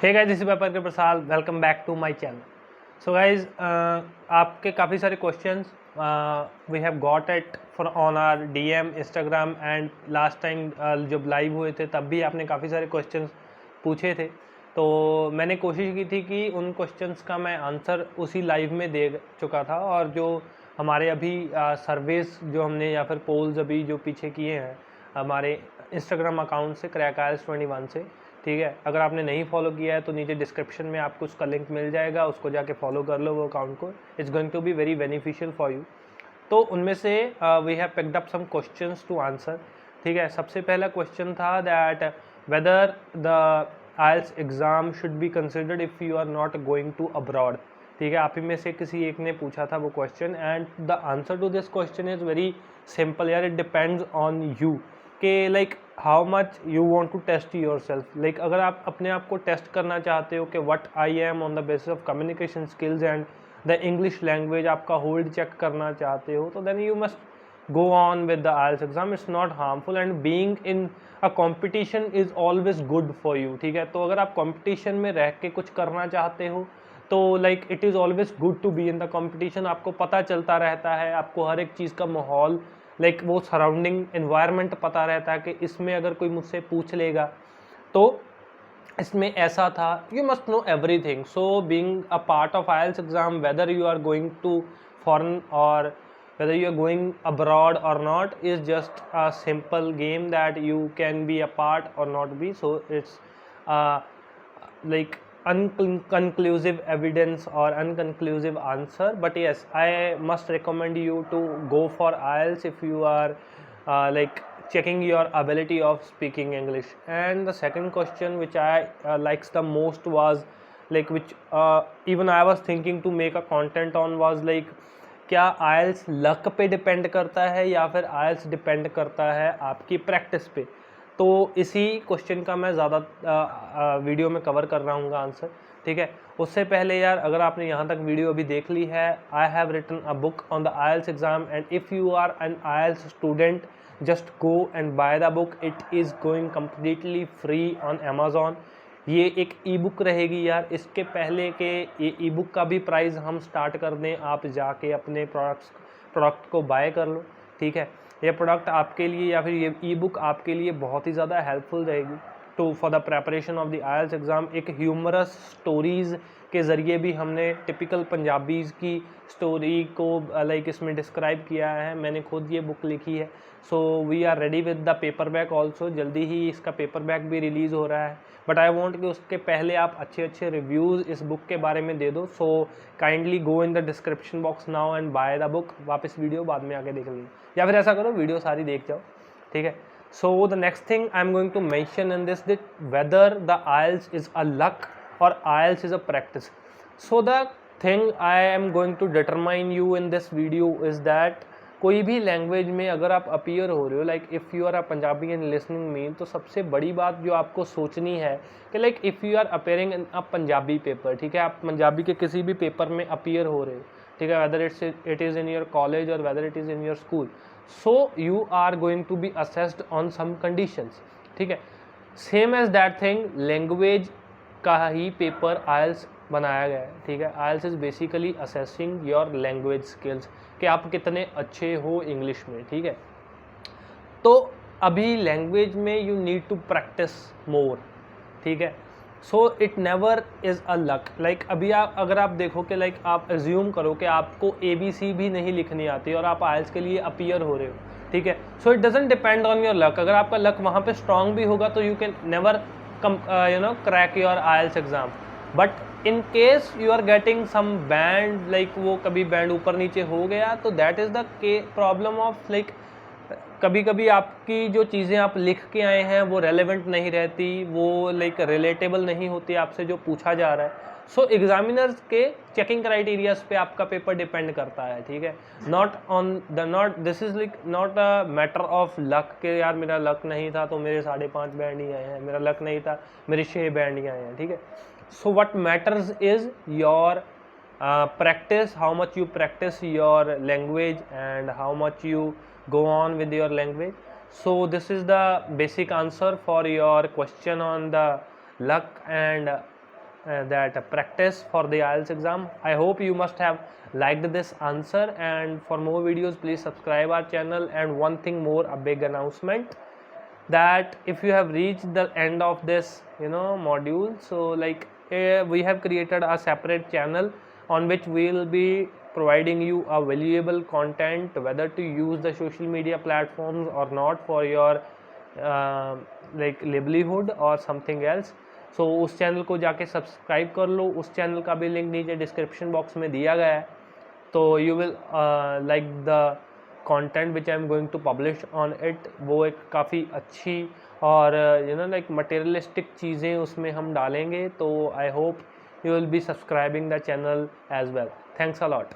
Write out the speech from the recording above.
Hey guys, this is Pargat Barsal. Welcome back to my channel. So guys, आपके काफ़ी सारे questions we have got it for on our DM Instagram and last time जब live हुए थे तब भी आपने काफ़ी सारे क्वेश्चंस पूछे थे। तो मैंने कोशिश की थी कि उन क्वेश्चंस का मैं आंसर उसी लाइव में दे चुका था, और जो हमारे अभी सर्वेस जो हमने या फिर पोल्स अभी जो पीछे किए हैं हमारे इंस्टाग्राम अकाउंट से क्रैक IELTS 21 से, ठीक है। अगर आपने नहीं फॉलो किया है तो नीचे डिस्क्रिप्शन में आपको उसका लिंक मिल जाएगा, उसको जाके फॉलो कर लो वो अकाउंट को। It's going to be very beneficial for you. तो उनमें से we have picked up some questions to answer, ठीक है। सबसे पहला क्वेश्चन था that whether the IELTS exam should be considered if you are not going to abroad, ठीक है। आप ही में से किसी एक ने पूछा था वो question, and the answer to this question is very simple यार। इट डिपेंड्स ऑन यू कि like how much you want to test yourself. Like अगर आप अपने आप को टेस्ट करना चाहते हो कि what I am on the basis of communication skills and the English language, आपका होल्ड चेक करना चाहते हो, तो then you must go on with the IELTS exam. It's not harmful and being in a competition is always good for you, ठीक है। तो अगर आप कंपटीशन में रह के कुछ करना चाहते हो तो like it is always good to be in the competition. आपको पता चलता रहता है, आपको हर एक चीज़ का माहौल लाइक वो सराउंडिंग एनवायरनमेंट पता रहता है कि इसमें अगर कोई मुझसे पूछ लेगा तो इसमें ऐसा था। You must know everything. So being a part of IELTS exam, whether you are going to foreign और whether you are going abroad or not is just a simple game that you can be a part or not be. So it's like unconclusive evidence or unconclusive answer, but yes, I must recommend you to go for IELTS if you are like checking your ability of speaking English. And the second question which I likes the most was like which even I was thinking to make a content on was like क्या IELTS luck पे depend करता है या फिर IELTS depend करता है आपकी practice पे। तो इसी क्वेश्चन का मैं ज़्यादा वीडियो में कवर कर रहा हूँ आंसर, ठीक है। उससे पहले यार, अगर आपने यहाँ तक वीडियो अभी देख ली है, I have written a book on the IELTS exam and if you are an IELTS student just go and buy the book. It is going completely free on Amazon। ये एक ई बुक रहेगी यार। इसके पहले के ये ई बुक का भी प्राइस हम स्टार्ट कर दें, आप जाके अपने प्रोडक्ट को बाय कर लो, ठीक है। ये प्रोडक्ट आपके लिए या फिर ये ई बुक आपके लिए बहुत ही ज़्यादा हेल्पफुल रहेगी to for the preparation of the IELTS exam. एक ह्यूमरस स्टोरीज़ के ज़रिए भी हमने टिपिकल पंजाबीज़ की स्टोरी को लाइक इसमें डिस्क्राइब किया है। मैंने खुद ये बुक लिखी है। So we are ready with the paperback also. जल्दी ही इसका पेपर बैक भी रिलीज़ हो रहा है, बट आई वॉन्ट कि उसके पहले आप अच्छे अच्छे रिव्यूज़ इस बुक के बारे में दे दो। So kindly go in the description box now and buy the book. वापस वीडियो बाद में आके देख लीजिए, या फिर ऐसा करो वीडियो सारी देख जाओ, ठीक है। So the next thing I am going to mention in this that whether the IELTS is a luck और IELTS is a practice. So the thing I am going to determine you in this video is that कोई भी language में अगर आप appear हो रहे हो, like if you are a Punjabi and listening me, तो सबसे बड़ी बात जो आपको सोचनी है कि like if you are appearing in a Punjabi paper, ठीक है, आप पंजाबी के किसी भी पेपर में अपीयर हो रहे हो, ठीक है, whether it is in your college और whether it is in your school, so you are going to be assessed on some conditions, ठीक है। Same as that thing language का ही पेपर IELTS बनाया गया है, ठीक है। IELTS is basically assessing your language skills कि आप कितने अच्छे हो इंग्लिश में, ठीक है। तो अभी लैंग्वेज में you need to practice more, ठीक है। So it never is a luck. Like अभी आप अगर आप देखो कि लाइक आप एज्यूम करो कि आपको ABC भी नहीं लिखनी आती और आप IELTS के लिए अपीयर हो रहे हो, ठीक है। So it doesn't depend on your luck. अगर आपका लक वहाँ पे स्ट्रांग भी होगा तो you can never crack your IELTS exam. But in case you are getting some band, like वो कभी बैंड ऊपर नीचे हो गया, तो that is the problem of like कभी कभी आपकी जो चीज़ें आप लिख के आए हैं वो रेलेवेंट नहीं रहती, वो लाइक रिलेटेबल नहीं होती आपसे जो पूछा जा रहा है। सो एग्जामिनर्स के चेकिंग क्राइटेरियाज पे आपका पेपर डिपेंड करता है, ठीक है। Not this is like not a matter of luck के यार मेरा लक नहीं था तो मेरे 5.5 बैंड ही आए हैं, मेरा लक नहीं था मेरे 6 बैंड ही आए हैं, ठीक है। So what matters is your practice, how much you practice your language and how much you go on with your language. So this is the basic answer for your question on the luck and that practice for the IELTS exam. I hope you must have liked this answer, and for more videos please subscribe our channel. And one thing more, a big announcement, that if you have reached the end of this module, so like we have created a separate channel on which we will be providing you a valuable content, whether to use the social media platforms or not for your like livelihood or something else. so उस channel को जाके subscribe कर लो, उस channel का भी link नीचे description box में दिया गया है. तो you will like the content which I am going to publish on it. वो एक काफ़ी अच्छी और लाइक मटेरियलिस्टिक चीज़ें उसमें हम डालेंगे. तो I hope you will be subscribing the channel as well. Thanks a lot.